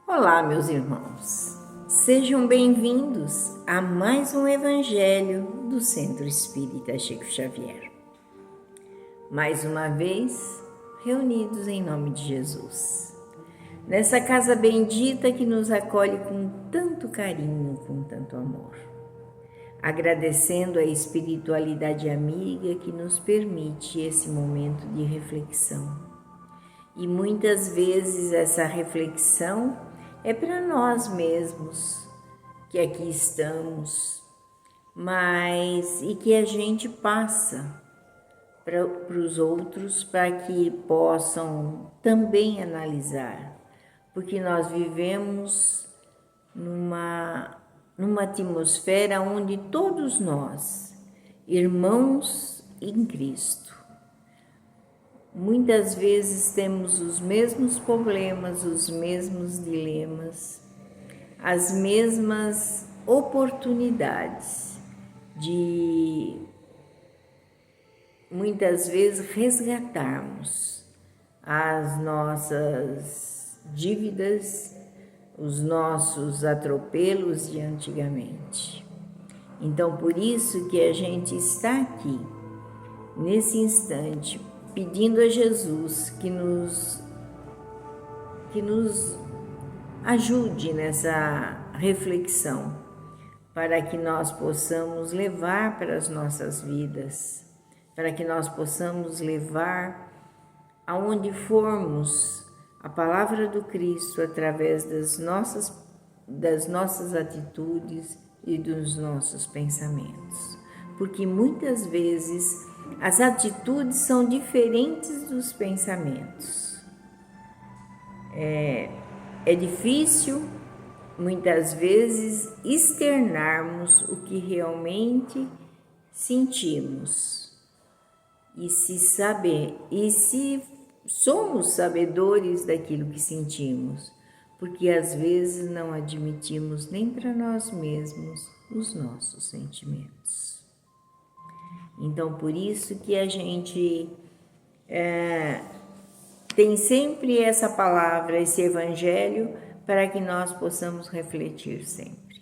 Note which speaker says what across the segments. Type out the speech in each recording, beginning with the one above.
Speaker 1: Olá, meus irmãos. Sejam bem-vindos a mais um Evangelho do Centro Espírita Chico Xavier. Mais uma vez, reunidos em nome de Jesus. Nessa casa bendita que nos acolhe com tanto carinho, com tanto amor. Agradecendo a espiritualidade amiga que nos permite esse momento de reflexão. E muitas vezes essa reflexão é para nós mesmos que aqui estamos, e que a gente passa para os outros para que possam também analisar, porque nós vivemos numa atmosfera onde todos nós, irmãos em Cristo, muitas vezes temos os mesmos problemas, os mesmos dilemas, as mesmas oportunidades de muitas vezes resgatarmos as nossas dívidas, os nossos atropelos de antigamente. Então, por isso que a gente está aqui, nesse instante, pedindo a Jesus que nos ajude nessa reflexão, para que nós possamos levar para as nossas vidas, para que nós possamos levar aonde formos a palavra do Cristo através das nossas atitudes e dos nossos pensamentos. Porque muitas vezes as atitudes são diferentes dos pensamentos. É difícil, muitas vezes, externarmos o que realmente sentimos. E se somos sabedores daquilo que sentimos, porque às vezes não admitimos nem para nós mesmos os nossos sentimentos. Então, por isso que a gente tem sempre essa palavra, esse evangelho, para que nós possamos refletir sempre.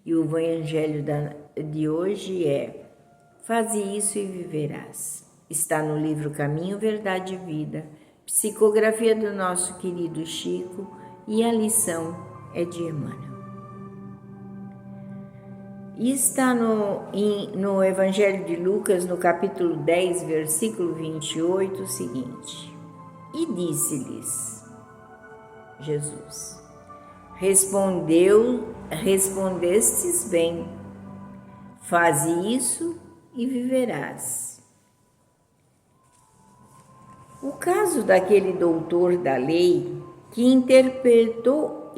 Speaker 1: E o evangelho de hoje é: faze isso e viverás. Está no livro Caminho, Verdade e Vida, psicografia do nosso querido Chico, e a lição é de Emmanuel. E está no Evangelho de Lucas, no capítulo 10, versículo 28, o seguinte: E disse-lhes Jesus: respondestes bem, faze isso e viverás. O caso daquele doutor da lei que interpelou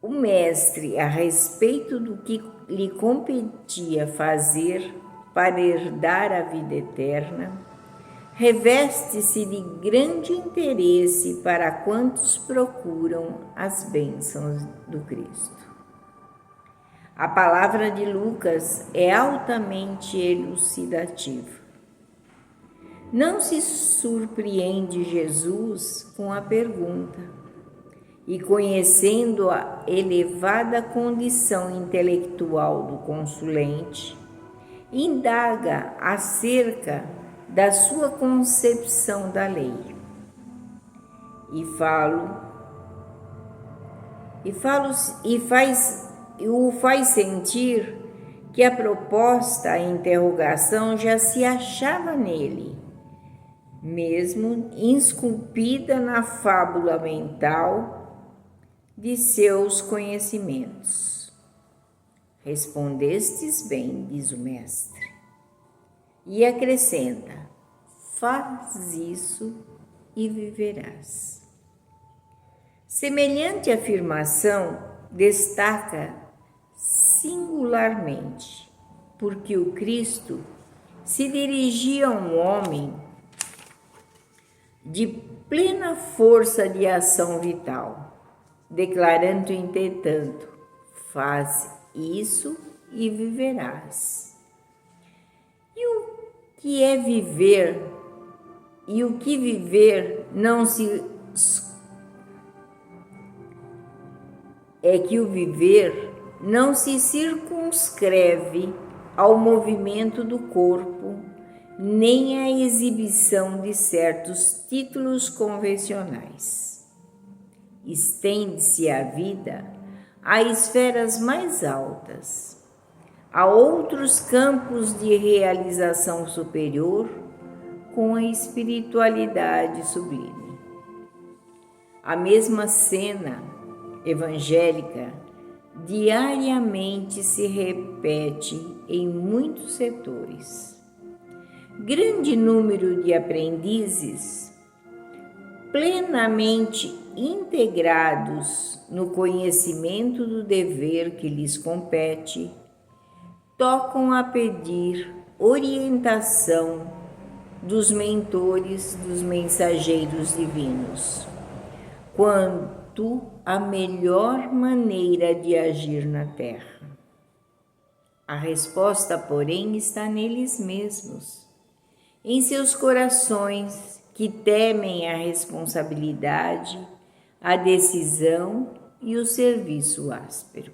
Speaker 1: o mestre a respeito do que lhe competia fazer para herdar a vida eterna, reveste-se de grande interesse para quantos procuram as bênçãos do Cristo. A palavra de Lucas é altamente elucidativa. Não se surpreende Jesus com a pergunta, e conhecendo a elevada condição intelectual do consulente, indaga acerca da sua concepção da lei. O faz sentir que a proposta, a interrogação já se achava nele, mesmo esculpida na fábula mental de seus conhecimentos. Respondestes bem, diz o mestre, e acrescenta: faz isso e viverás. Semelhante afirmação destaca singularmente, porque o Cristo se dirigia a um homem de plena força de ação vital, declarando, entretanto: faz isso e viverás. E o que é viver e o que viver não se que o viver não se circunscreve ao movimento do corpo, nem à exibição de certos títulos convencionais. Estende-se a vida a esferas mais altas, a outros campos de realização superior com a espiritualidade sublime. A mesma cena evangélica diariamente se repete em muitos setores. Grande número de aprendizes plenamente integrados no conhecimento do dever que lhes compete, tocam a pedir orientação dos mentores, dos mensageiros divinos, quanto à melhor maneira de agir na Terra. A resposta, porém, está neles mesmos, em seus corações que temem a responsabilidade, a decisão e o serviço áspero.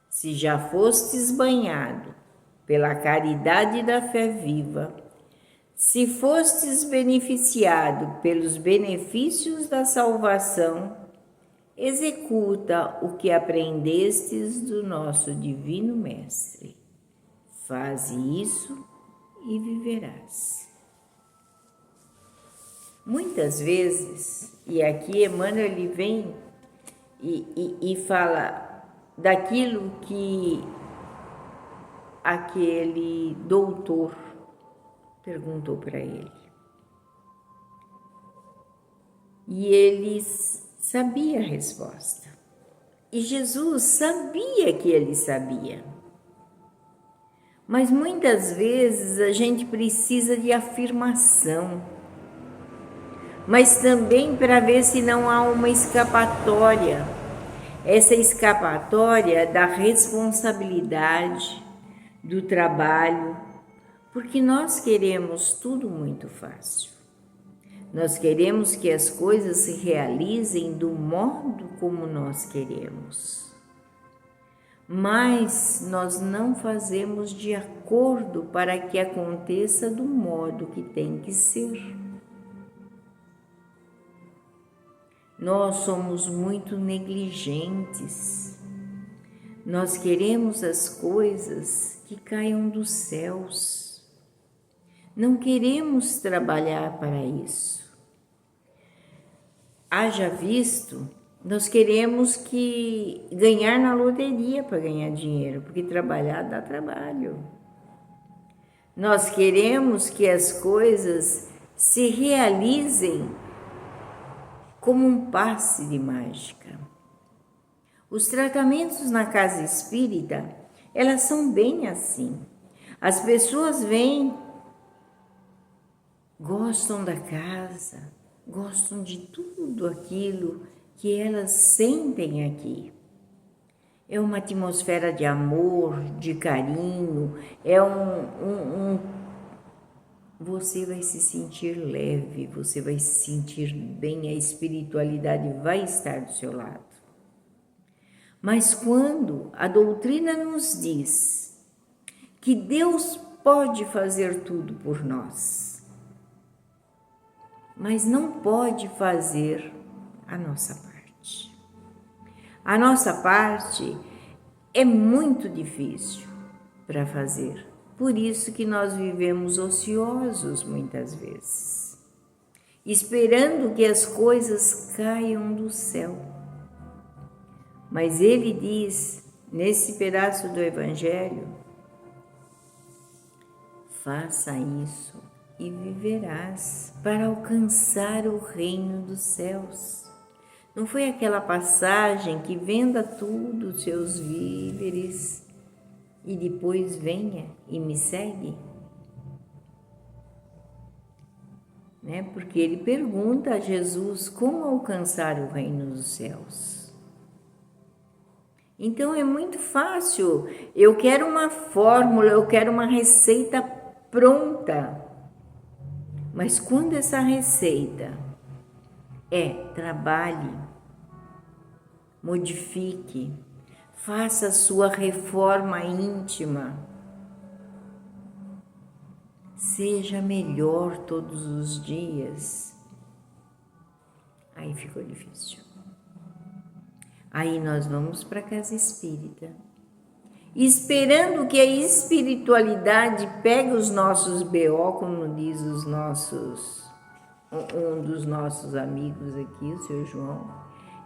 Speaker 1: Se já fostes banhado pela caridade da fé viva, se fostes beneficiado pelos benefícios da salvação, executa o que aprendestes do nosso Divino Mestre. Faze isso e viverás. Muitas vezes, e aqui Emmanuel ele vem e fala daquilo que aquele doutor perguntou para ele. E ele sabia a resposta. E Jesus sabia que ele sabia. Mas muitas vezes a gente precisa de afirmação, mas também para ver se não há uma escapatória. Essa escapatória da responsabilidade, do trabalho, porque nós queremos tudo muito fácil. Nós queremos que as coisas se realizem do modo como nós queremos. Mas nós não fazemos de acordo para que aconteça do modo que tem que ser. Nós somos muito negligentes. Nós queremos as coisas que caiam dos céus. Não queremos trabalhar para isso. Haja visto, nós queremos que ganhar na loteria para ganhar dinheiro, porque trabalhar dá trabalho. Nós queremos que as coisas se realizem como um passe de mágica. Os tratamentos na casa espírita, elas são bem assim. As pessoas vêm, gostam da casa, gostam de tudo aquilo que elas sentem aqui. É uma atmosfera de amor, de carinho, você vai se sentir leve, você vai se sentir bem, a espiritualidade vai estar do seu lado. Mas quando a doutrina nos diz que Deus pode fazer tudo por nós, mas não pode fazer a nossa parte. A nossa parte é muito difícil para fazer. Por isso que nós vivemos ociosos muitas vezes, esperando que as coisas caiam do céu. Mas ele diz, nesse pedaço do Evangelho, faça isso e viverás para alcançar o reino dos céus. Não foi aquela passagem que venda tudo os seus víveres e depois venha e me segue? Né? Porque ele pergunta a Jesus como alcançar o reino dos céus. Então é muito fácil, eu quero uma fórmula, eu quero uma receita pronta. Mas quando essa receita trabalhe, modifique, faça a sua reforma íntima, seja melhor todos os dias, aí ficou difícil. Aí nós vamos para a casa espírita, esperando que a espiritualidade pegue os nossos BO, como diz um dos nossos amigos aqui, o seu João.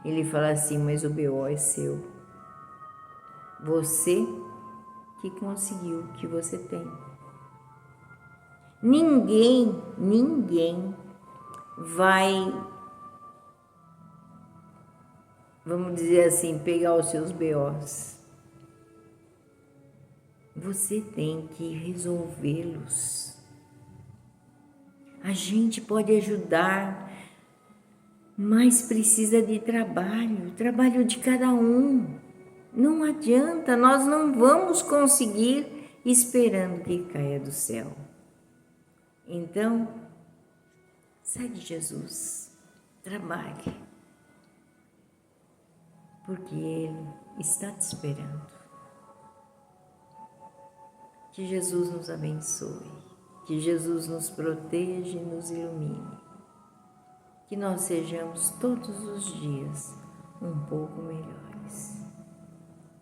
Speaker 1: Ele fala assim, mas o BO é seu. Você que conseguiu o que você tem. Ninguém vai, vamos dizer assim, pegar os seus BOs. Você tem que resolvê-los. A gente pode ajudar, mas precisa de trabalho de cada um. Não adianta, nós não vamos conseguir esperando que caia do céu. Então, sai de Jesus, trabalhe, porque Ele está te esperando. Que Jesus nos abençoe, que Jesus nos proteja e nos ilumine, que nós sejamos todos os dias um pouco melhores.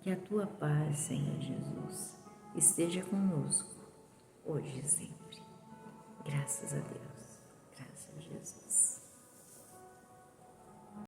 Speaker 1: Que a tua paz, Senhor Jesus, esteja conosco, hoje e sempre. Graças a Deus.